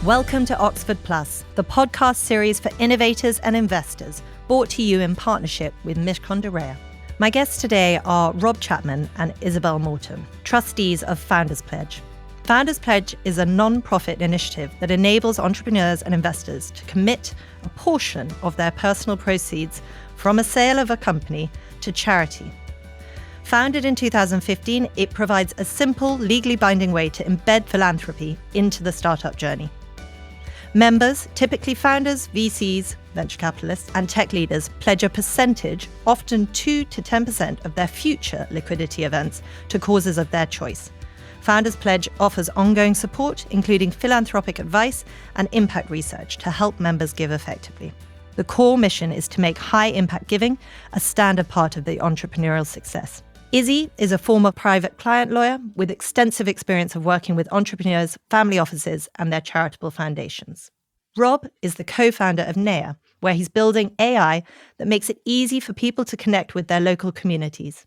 Welcome to Oxford Plus, the podcast series for innovators and investors, brought to you in partnership with Neya. My guests today are Rob Chapman and Isabel Morton, trustees of Founders Pledge. Founders Pledge is a non-profit initiative that enables entrepreneurs and investors to commit a portion of their personal proceeds from a sale of a company to charity. Founded in 2015, it provides a simple, legally binding way to embed philanthropy into the startup journey. Members, typically founders, VCs, venture capitalists, and tech leaders, pledge a percentage, often 2 to 10% of their future liquidity events, to causes of their choice. Founders Pledge offers ongoing support, including philanthropic advice and impact research to help members give effectively. The core mission is to make high-impact giving a standard part of the entrepreneurial success. Izzy is a former private client lawyer with extensive experience of working with entrepreneurs, family offices, and their charitable foundations. Rob is the co-founder of Neya, where he's building AI that makes it easy for people to connect with their local communities.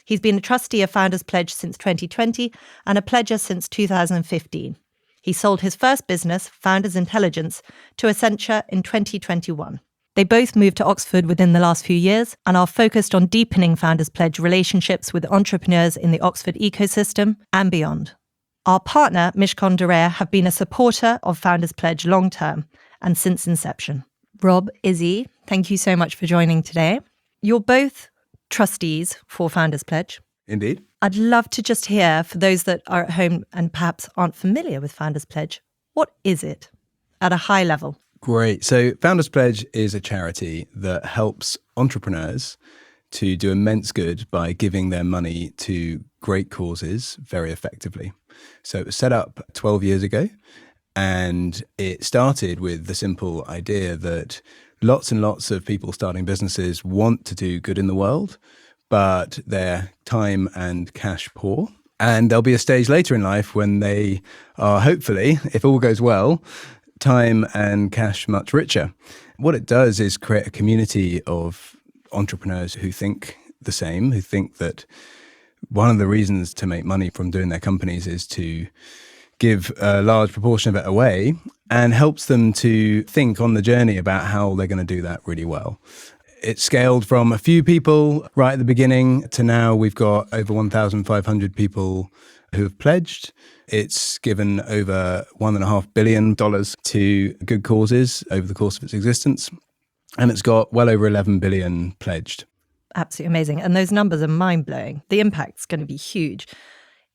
He's been a trustee of Founders Pledge since 2020 and a pledger since 2015. He sold his first business, Founders Intelligence, to Accenture in 2021. They both moved to Oxford within the last few years and are focused on deepening Founders Pledge relationships with entrepreneurs in the Oxford ecosystem and beyond. Our partner, Neya, have been a supporter of Founders Pledge long term and since inception. Rob, Izzy, thank you so much for joining today. You're both trustees for Founders Pledge. Indeed. I'd love to just hear, for those that are at home and perhaps aren't familiar with Founders Pledge, what is it at a high level? Great. So Founders Pledge is a charity that helps entrepreneurs to do immense good by giving their money to great causes very effectively. So it was set up 12 years ago, and it started with the simple idea that lots and lots of people starting businesses want to do good in the world, but they're time and cash poor. And there'll be a stage later in life when they are, hopefully, if all goes well, time and cash much richer. What it does is create a community of entrepreneurs who think the same, who think that one of the reasons to make money from doing their companies is to give a large proportion of it away, and helps them to think on the journey about how they're going to do that really well. It scaled from a few people right at the beginning to now we've got over 1,500 people who have pledged. It's given over $1.5 billion to good causes over the course of its existence. And it's got well over 11 billion pledged. Absolutely amazing. And those numbers are mind-blowing. The impact's going to be huge.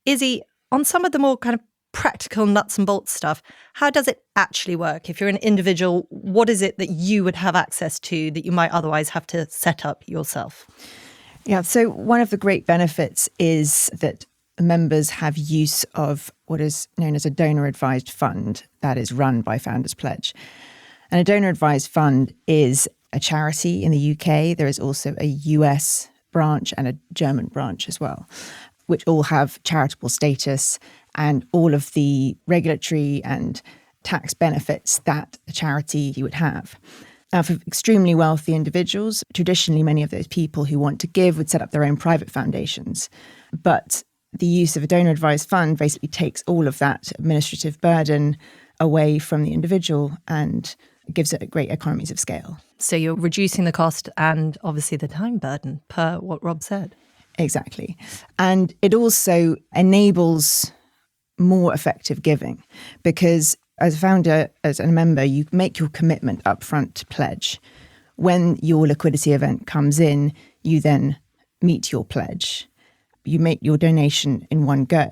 Izzy, on some of the more kind of practical nuts and bolts stuff, how does it actually work? If you're an individual, what is it that you would have access to that you might otherwise have to set up yourself? Yeah, so one of the great benefits is that members have use of what is known as a donor-advised fund that is run by Founders Pledge. And a donor-advised fund is a charity in the UK. There is also a US branch and a German branch as well, which all have charitable status and all of the regulatory and tax benefits that a charity would have. Now, for extremely wealthy individuals, traditionally many of those people who want to give would set up their own private foundations. But the use of a donor-advised fund basically takes all of that administrative burden away from the individual and gives it great economies of scale. So you're reducing the cost and obviously the time burden, per what Rob said. Exactly. And it also enables more effective giving because as a founder, as a member, you make your commitment upfront to pledge. When your liquidity event comes in, you then meet your pledge. You make your donation in one go.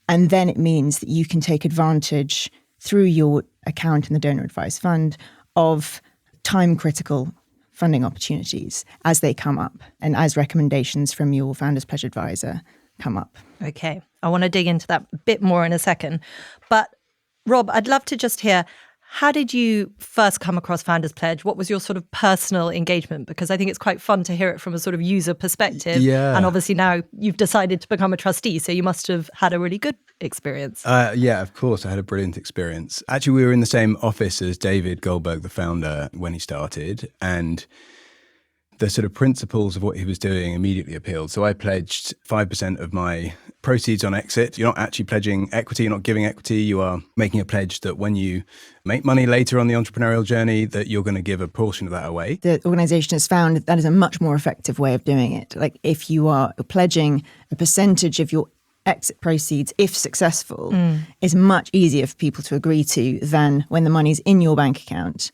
And then it means that you can take advantage through your account in the donor advised fund of time-critical funding opportunities as they come up and as recommendations from your Founders Pledge advisor come up. Okay, I want to dig into that a bit more in a second. But Rob, I'd love to just hear, how did you first come across Founders Pledge? What was your sort of personal engagement? Because I think it's quite fun to hear it from a sort of user perspective. Yeah. And obviously now you've decided to become a trustee, so you must have had a really good experience. Yeah, of course. I had a brilliant experience. Actually, we were in the same office as David Goldberg, the founder, when he started. And the sort of principles of what he was doing immediately appealed. So I pledged 5% of my proceeds on exit. You're not actually pledging equity, you're not giving equity, you are making a pledge that when you make money later on the entrepreneurial journey, that you're going to give a portion of that away. The organisation has found that is a much more effective way of doing it. Like if you are pledging a percentage of your exit proceeds, if successful, is much easier for people to agree to than when the money's in your bank account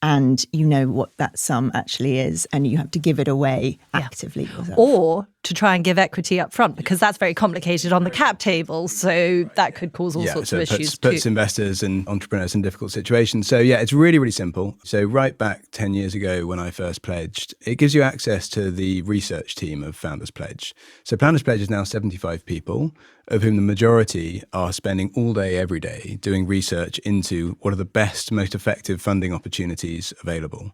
and you know what that sum actually is and you have to give it away actively yourself. Or to try and give equity up front, because that's very complicated on the cap table. So that could cause all sorts of issues puts too. investors and entrepreneurs in difficult situations. So yeah, it's really, really simple. So right back 10 years ago when I first pledged, it gives you access to the research team of Founders Pledge. So Founders Pledge is now 75 people, of whom the majority are spending all day, every day, doing research into what are the best, most effective funding opportunities available.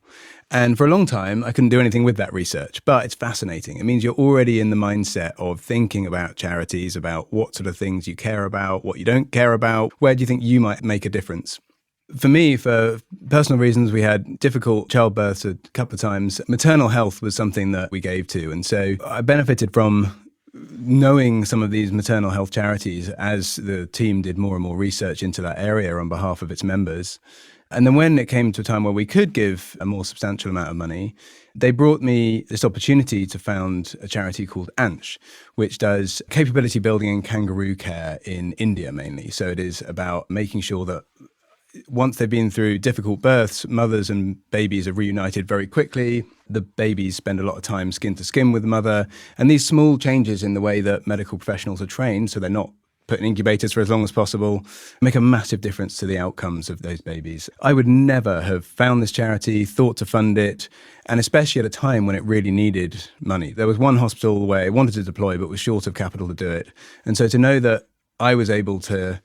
And for a long time, I couldn't do anything with that research, but it's fascinating. It means you're already in the mindset of thinking about charities, about what sort of things you care about, what you don't care about, where do you think you might make a difference. For me, for personal reasons, we had difficult childbirths a couple of times. Maternal health was something that we gave to. And so I benefited from knowing some of these maternal health charities as the team did more and more research into that area on behalf of its members. And then when it came to a time where we could give a more substantial amount of money, they brought me this opportunity to found a charity called ANSH, which does capability building in kangaroo care in India mainly. So it is about making sure that once they've been through difficult births, mothers and babies are reunited very quickly. The babies spend a lot of time skin to skin with the mother. And these small changes in the way that medical professionals are trained, so they're not put in incubators for as long as possible, make a massive difference to the outcomes of those babies. I would never have found this charity, thought to fund it, and especially at a time when it really needed money. There was one hospital where it wanted to deploy but was short of capital to do it. And so to know that I was able to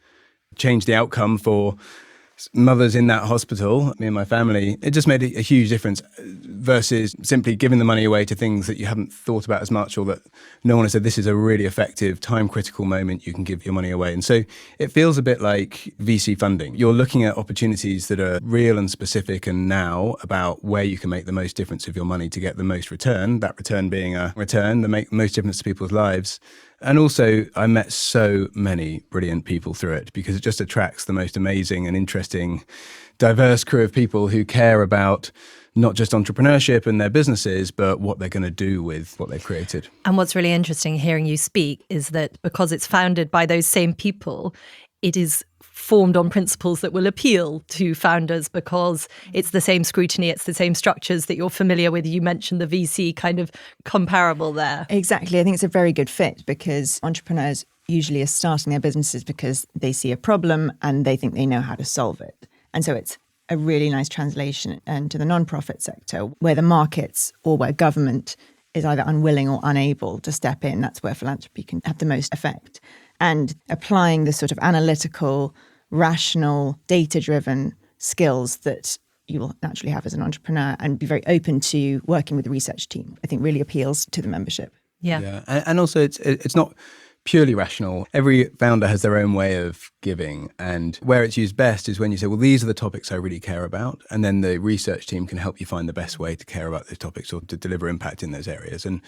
change the outcome for mothers in that hospital, me and my family, it just made a huge difference versus simply giving the money away to things that you haven't thought about as much, or that no one has said, this is a really effective, time-critical moment you can give your money away. And so it feels a bit like VC funding. You're looking at opportunities that are real and specific and now about where you can make the most difference of your money to get the most return, that return being a return that make the most difference to people's lives. And also, I met so many brilliant people through it because it just attracts the most amazing and interesting, diverse crew of people who care about not just entrepreneurship and their businesses, but what they're going to do with what they've created. And what's really interesting hearing you speak is that because it's founded by those same people, it is formed on principles that will appeal to founders because it's the same scrutiny, it's the same structures that you're familiar with. You mentioned the VC kind of comparable there. Exactly. I think it's a very good fit because entrepreneurs usually are starting their businesses because they see a problem and they think they know how to solve it. And so it's a really nice translation into the non-profit sector where the markets or where government is either unwilling or unable to step in. That's where philanthropy can have the most effect. And applying the sort of analytical, rational, data-driven skills that you will naturally have as an entrepreneur and be very open to working with the research team, I think really appeals to the membership. Yeah. And also it's not purely rational. Every founder has their own way of giving, and where it's used best is when you say, well, these are the topics I really care about, and then the research team can help you find the best way to care about those topics or to deliver impact in those areas. And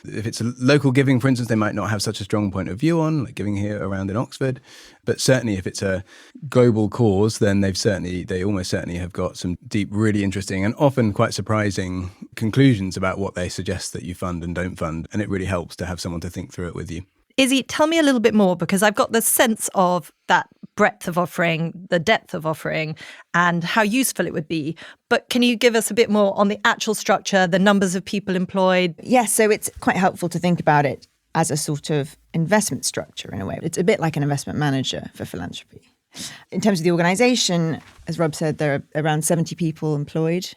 if it's a local giving, for instance, they might not have such a strong point of view on, like giving here around in Oxford, but certainly if it's a global cause, then they almost certainly have got some deep, really interesting and often quite surprising conclusions about what they suggest that you fund and don't fund, and it really helps to have someone to think through it with you. Izzy, tell me a little bit more, because I've got the sense of that breadth of offering, the depth of offering, and how useful it would be. But can you give us a bit more on the actual structure, the numbers of people employed? Yes, so it's quite helpful to think about it as a sort of investment structure in a way. It's a bit like an investment manager for philanthropy. In terms of the organisation, as Rob said, there are around 70 people employed.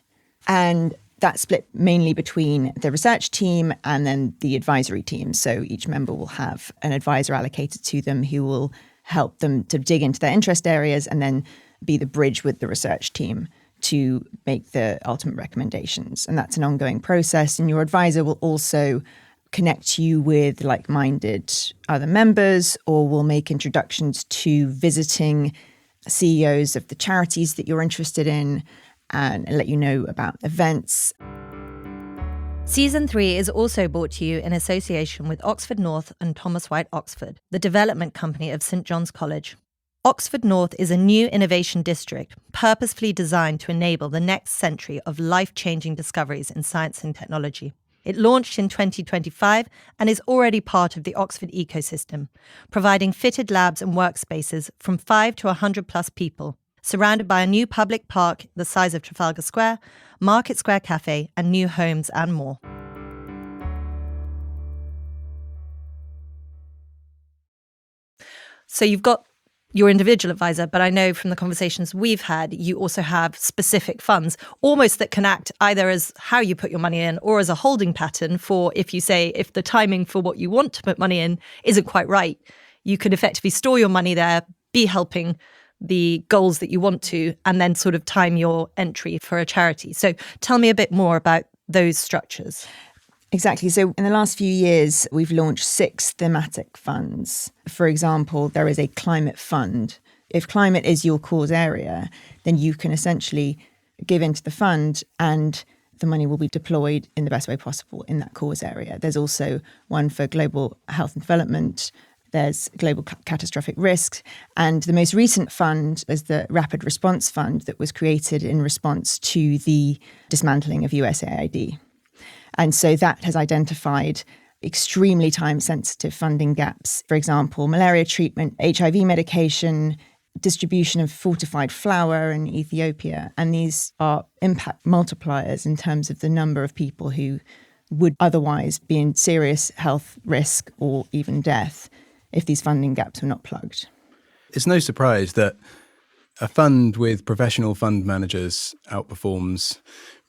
And that's split mainly between the research team and then the advisory team. So each member will have an advisor allocated to them who will help them to dig into their interest areas and then be the bridge with the research team to make the ultimate recommendations. And that's an ongoing process. And your advisor will also connect you with like-minded other members or will make introductions to visiting CEOs of the charities that you're interested in and let you know about events. Season 3 is also brought to you in association with Oxford North and Thomas White Oxford, the development company of St John's College. Oxford North is a new innovation district purposefully designed to enable the next century of life-changing discoveries in science and technology. It launched in 2025 and is already part of the Oxford ecosystem, providing fitted labs and workspaces from 5 to 100 plus people, surrounded by a new public park the size of Trafalgar Square, Market Square Cafe, and new homes and more. So you've got your individual advisor, but I know from the conversations we've had, you also have specific funds, almost that can act either as how you put your money in or as a holding pattern for if the timing for what you want to put money in isn't quite right, you could effectively store your money there, be helping the goals that you want to, and then sort of time your entry for a charity. So tell me a bit more about those structures. Exactly. So in the last few years, we've launched 6 thematic funds. For example, there is a climate fund. If climate is your cause area, then you can essentially give into the fund and the money will be deployed in the best way possible in that cause area. There's also one for global health and development. There's global catastrophic risk. And the most recent fund is the Rapid Response Fund that was created in response to the dismantling of USAID. And so that has identified extremely time-sensitive funding gaps. For example, malaria treatment, HIV medication, distribution of fortified flour in Ethiopia. And these are impact multipliers in terms of the number of people who would otherwise be in serious health risk or even death if these funding gaps were not plugged. It's no surprise that a fund with professional fund managers outperforms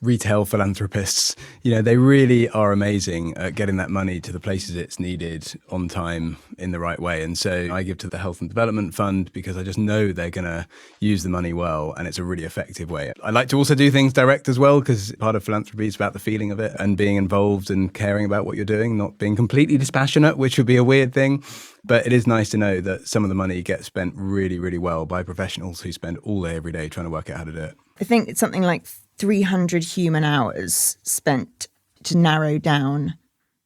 retail philanthropists. You know, they really are amazing at getting that money to the places it's needed on time in the right way. And so I give to the Health and Development Fund because I just know they're going to use the money well, and it's a really effective way. I like to also do things direct as well, because part of philanthropy is about the feeling of it and being involved and caring about what you're doing, not being completely dispassionate, which would be a weird thing. But it is nice to know that some of the money gets spent really, really well by professionals who spend all day every day trying to work out how to do it. I think it's something like 300 human hours spent to narrow down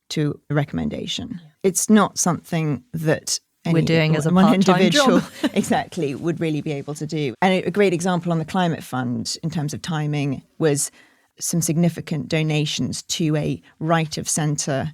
to a recommendation. It's not something that we're doing as a one part-time individual job. exactly would really be able to do. And a great example on the climate fund in terms of timing was some significant donations to a right of centre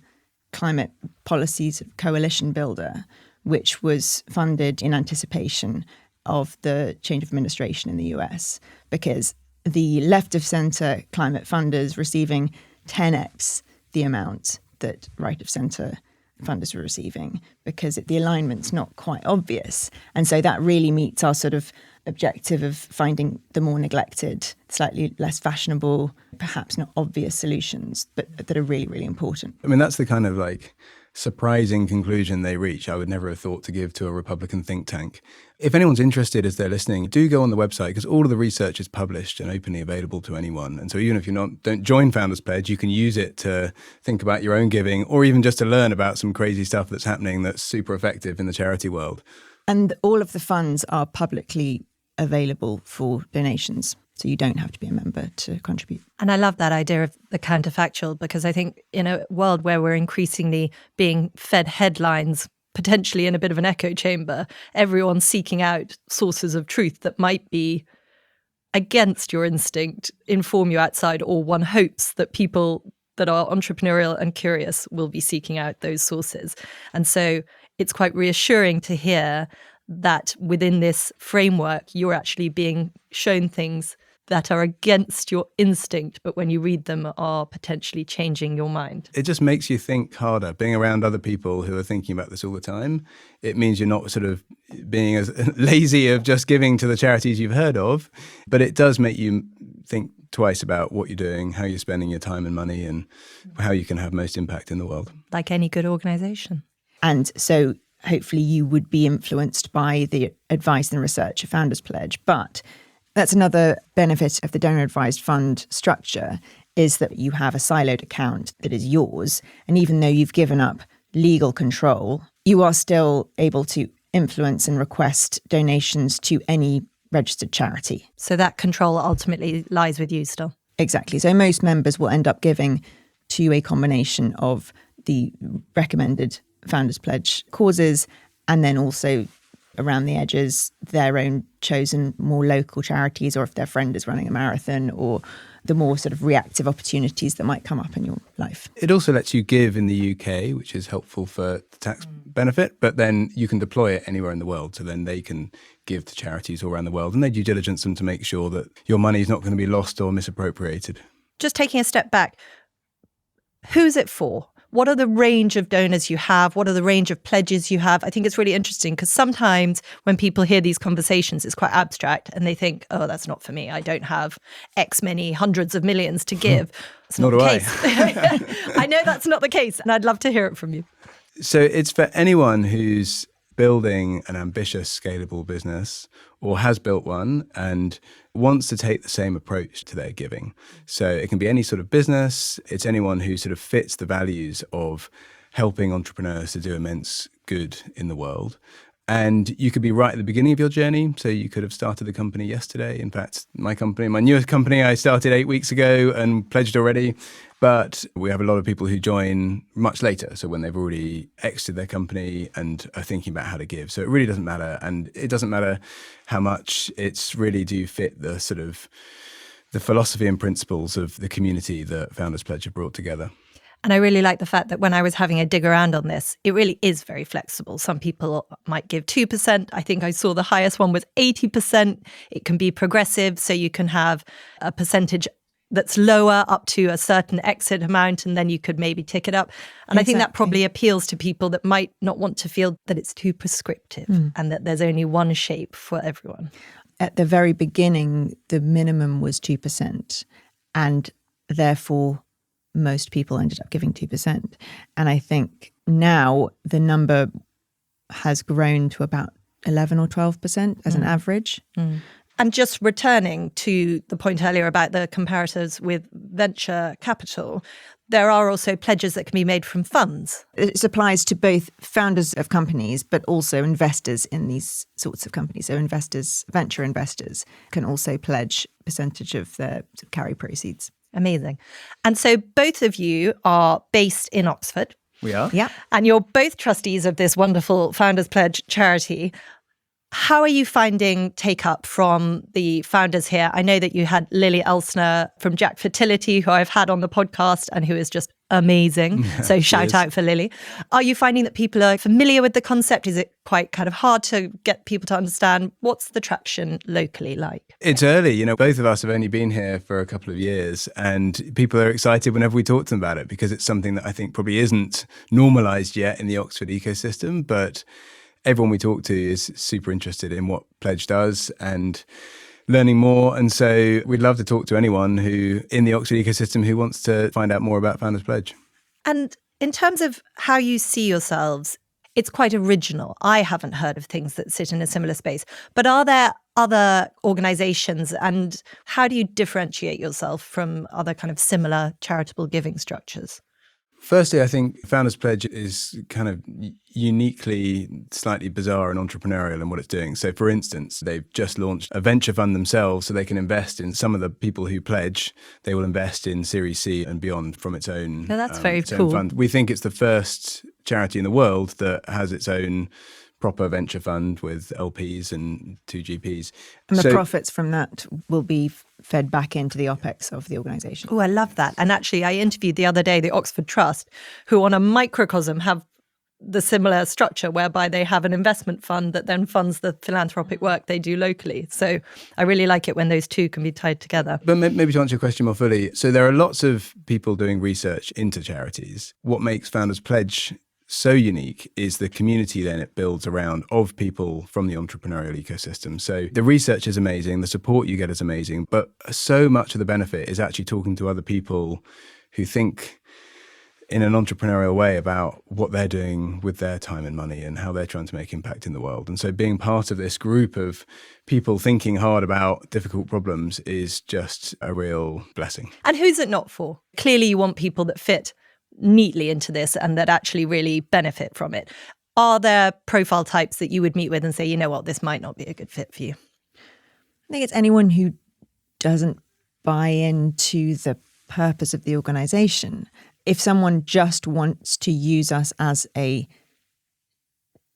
climate policies coalition builder, which was funded in anticipation of the change of administration in the US, because the left of centre climate funders receiving 10x the amount that right of centre funders were receiving, because the alignment's not quite obvious. And so that really meets our sort of objective of finding the more neglected, slightly less fashionable, perhaps not obvious solutions, but that are really, really important. I mean, that's the kind of like surprising conclusion they reach. I would never have thought to give to a Republican think tank. If anyone's interested as they're listening, do go on the website, because all of the research is published and openly available to anyone. And so even if don't join Founders Pledge, you can use it to think about your own giving, or even just to learn about some crazy stuff that's happening that's super effective in the charity world. And all of the funds are publicly available for donations. So you don't have to be a member to contribute. And I love that idea of the counterfactual, because I think in a world where we're increasingly being fed headlines, potentially in a bit of an echo chamber, everyone's seeking out sources of truth that might be against your instinct, inform you outside, or one hopes that people that are entrepreneurial and curious will be seeking out those sources. And so it's quite reassuring to hear that within this framework, you're actually being shown things that are against your instinct, but when you read them are potentially changing your mind. It just makes you think harder. Being around other people who are thinking about this all the time, it means you're not sort of being as lazy of just giving to the charities you've heard of, but it does make you think twice about what you're doing, how you're spending your time and money, and how you can have most impact in the world. Like any good organisation. And so hopefully you would be influenced by the advice and research of Founders Pledge. But that's another benefit of the donor-advised fund structure, is that you have a siloed account that is yours. And even though you've given up legal control, you are still able to influence and request donations to any registered charity. So that control ultimately lies with you still. Exactly. So most members will end up giving to a combination of the recommended Founders Pledge causes and then also around the edges, their own chosen more local charities, or if their friend is running a marathon, or the more sort of reactive opportunities that might come up in your life. It also lets you give in the UK, which is helpful for the tax benefit, but then you can deploy it anywhere in the world. So then they can give to charities all around the world, and they due diligence them to make sure that your money is not going to be lost or misappropriated. Just taking a step back, who's it for? What are the range of donors you have? What are the range of pledges you have? I think it's really interesting because sometimes when people hear these conversations, it's quite abstract and they think, oh, that's not for me. I don't have X many hundreds of millions to give. It's not the case. I know that's not the case, and I'd love to hear it from you. So it's for anyone who's building an ambitious, scalable business or has built one and wants to take the same approach to their giving. So it can be any sort of business. It's anyone who sort of fits the values of helping entrepreneurs to do immense good in the world. And you could be right at the beginning of your journey. So you could have started the company yesterday. In fact, my newest company, I started 8 weeks ago and pledged already. But we have a lot of people who join much later. So when they've already exited their company and are thinking about how to give. So it really doesn't matter. And it doesn't matter how much. It's really, do you fit the sort of the philosophy and principles of the community that Founders Pledge have brought together. And I really like the fact that when I was having a dig around on this, it really is very flexible. Some people might give 2%. I think I saw the highest one was 80%. It can be progressive. So you can have a percentage that's lower up to a certain exit amount, and then you could maybe tick it up. And I think that probably appeals to people that might not want to feel that it's too prescriptive and that there's only one shape for everyone. At the very beginning, the minimum was 2%, and therefore most people ended up giving 2%. And I think now the number has grown to about 11 or 12% as an average. And just returning to the point earlier about the comparators with venture capital, there are also pledges that can be made from funds. It applies to both founders of companies, but also investors in these sorts of companies. So investors, venture investors, can also pledge a percentage of their carry proceeds. Amazing. And so both of you are based in Oxford. We are. Yeah. And you're both trustees of this wonderful Founders Pledge charity. How are you finding take up from the founders here? I know that you had Lily Elsner from Jack Fertility, who I've had on the podcast and who is just amazing. So shout out for Lily. Are you finding that people are familiar with the concept? Is it quite kind of hard to get people to understand? What's the traction locally like? It's early. Both of us have only been here for a couple of years, and people are excited whenever we talk to them about it because it's something that I think probably isn't normalized yet in the Oxford ecosystem, but everyone we talk to is super interested in what Pledge does and learning more. And so we'd love to talk to anyone who in the Oxford ecosystem who wants to find out more about Founders Pledge. And in terms of how you see yourselves, it's quite original. I haven't heard of things that sit in a similar space. But are there other organizations, and how do you differentiate yourself from other kind of similar charitable giving structures? Firstly, I think Founders Pledge is kind of uniquely slightly bizarre and entrepreneurial in what it's doing. So, for instance, they've just launched a venture fund themselves so they can invest in some of the people who pledge. They will invest in Series C and beyond from its own, that's very its cool. own fund. We think it's the first charity in the world that has its own proper venture fund with LPs and 2 GPs. And the profits from that will be fed back into the OPEX of the organisation. Oh, I love that. And actually, I interviewed the other day the Oxford Trust, who on a microcosm have the similar structure whereby they have an investment fund that then funds the philanthropic work they do locally. So I really like it when those two can be tied together. But maybe to answer your question more fully, so there are lots of people doing research into charities. What makes Founders Pledge so unique is the community then it builds around of people from the entrepreneurial ecosystem. So the research is amazing, the support you get is amazing, but so much of the benefit is actually talking to other people who think in an entrepreneurial way about what they're doing with their time and money and how they're trying to make impact in the world. And so being part of this group of people thinking hard about difficult problems is just a real blessing. And who's it not for? Clearly you want people that fit neatly into this and that actually really benefit from it. Are there profile types that you would meet with and say, you know what, this might not be a good fit for you? I think it's anyone who doesn't buy into the purpose of the organisation. if someone just wants to use us as a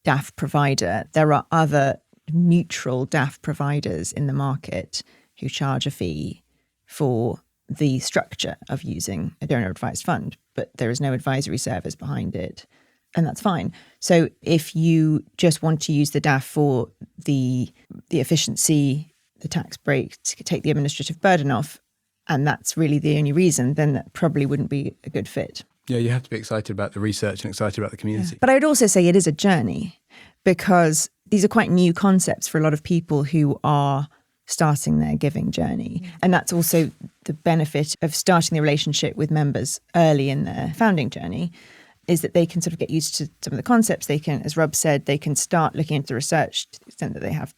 DAF provider, there are other neutral DAF providers in the market who charge a fee for the structure of using a donor advised fund, but there is no advisory service behind it. And that's fine. So if you just want to use the DAF for the efficiency, the tax break, to take the administrative burden off, and that's really the only reason, then that probably wouldn't be a good fit. Yeah, you have to be excited about the research and excited about the community. Yeah. But I would also say it is a journey, because these are quite new concepts for a lot of people who are starting their giving journey. And that's also the benefit of starting the relationship with members early in their founding journey, is that they can sort of get used to some of the concepts. They can, as Rob said, they can start looking into the research to the extent that they have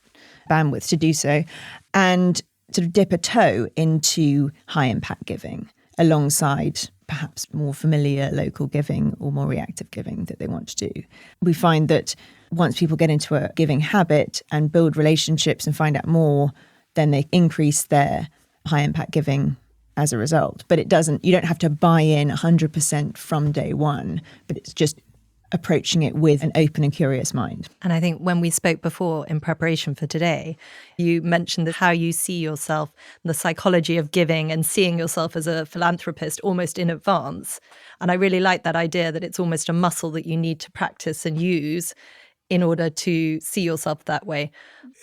bandwidth to do so, and sort of dip a toe into high impact giving alongside perhaps more familiar local giving or more reactive giving that they want to do. We find that once people get into a giving habit and build relationships and find out more, then they increase their high impact giving as a result. But you don't have to buy in 100% from day one, but it's just approaching it with an open and curious mind. And I think when we spoke before in preparation for today, you mentioned how you see yourself, the psychology of giving and seeing yourself as a philanthropist almost in advance. And I really like that idea that it's almost a muscle that you need to practice and use in order to see yourself that way.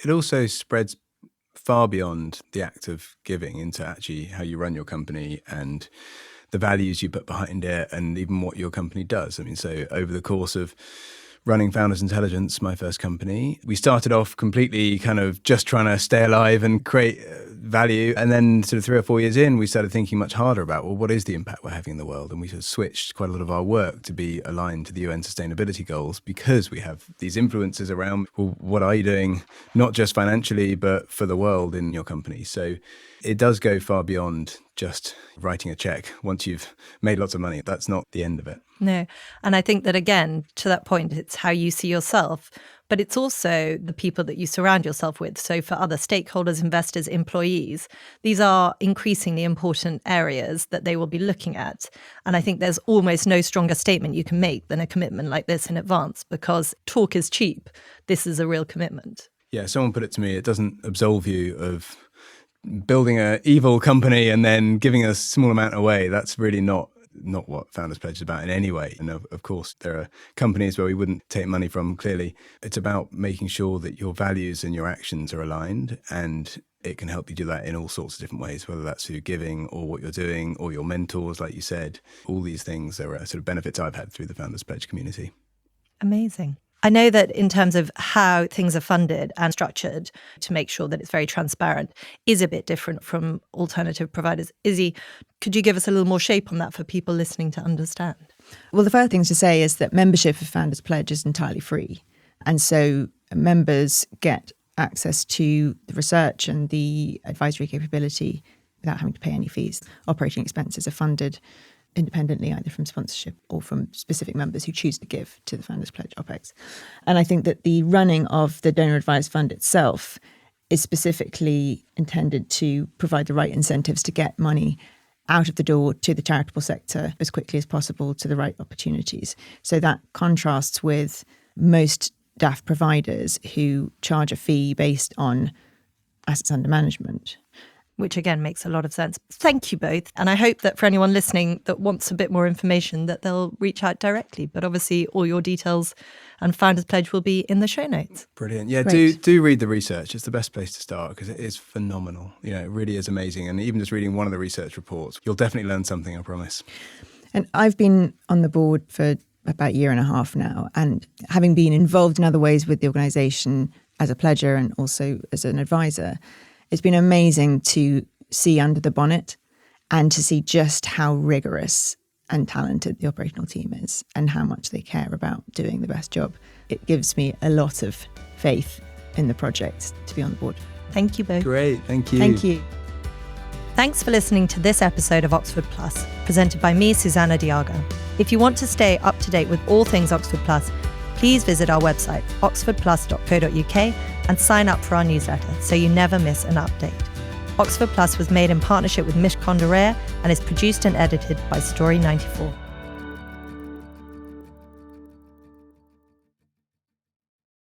It also spreads far beyond the act of giving into actually how you run your company and the values you put behind it, and even what your company does. I mean, so over the course of running Founders Intelligence, my first company, we started off completely kind of just trying to stay alive and create value. And then sort of 3 or 4 years in, we started thinking much harder about, well, what is the impact we're having in the world? And we sort of switched quite a lot of our work to be aligned to the UN sustainability goals, because we have these influences around, well, what are you doing, not just financially, but for the world in your company? So it does go far beyond just writing a check once you've made lots of money. That's not the end of it. No. And I think that, again, to that point, it's how you see yourself, but it's also the people that you surround yourself with. So for other stakeholders, investors, employees, these are increasingly important areas that they will be looking at. And I think there's almost no stronger statement you can make than a commitment like this in advance, because talk is cheap. This is a real commitment. Yeah, someone put it to me, it doesn't absolve you of building an evil company and then giving a small amount away. That's really not what Founders Pledge is about in any way. And of course, there are companies where we wouldn't take money from, clearly. It's about making sure that your values and your actions are aligned, and it can help you do that in all sorts of different ways, whether that's through giving or what you're doing or your mentors, like you said. All these things are sort of benefits I've had through the Founders Pledge community. Amazing. I know that in terms of how things are funded and structured to make sure that it's very transparent is a bit different from alternative providers. Izzy, could you give us a little more shape on that for people listening to understand? Well, the first thing to say is that membership of Founders Pledge is entirely free. And so members get access to the research and the advisory capability without having to pay any fees. Operating expenses are funded independently, either from sponsorship or from specific members who choose to give to the Founders Pledge OPEX. And I think that the running of the donor advised fund itself is specifically intended to provide the right incentives to get money out of the door to the charitable sector as quickly as possible to the right opportunities. So that contrasts with most DAF providers who charge a fee based on assets under management. Which again makes a lot of sense. Thank you both. And I hope that for anyone listening that wants a bit more information, that they'll reach out directly. But obviously all your details and Founders Pledge will be in the show notes. Brilliant. Yeah, Great. do read the research. It's the best place to start because it is phenomenal. You know, it really is amazing. And even just reading one of the research reports, you'll definitely learn something, I promise. And I've been on the board for about a year and a half now. And having been involved in other ways with the organisation as a pledger and also as an advisor, it's been amazing to see under the bonnet and to see just how rigorous and talented the operational team is and how much they care about doing the best job. It gives me a lot of faith in the project to be on the board. Thank you both. Great, thank you. Thank you. Thanks for listening to this episode of Oxford Plus, presented by me, Susanna Diago. If you want to stay up to date with all things Oxford Plus, please visit our website, oxfordplus.co.uk, and sign up for our newsletter so you never miss an update. Oxford Plus was made in partnership with Mishcon de Rare and is produced and edited by Story 94.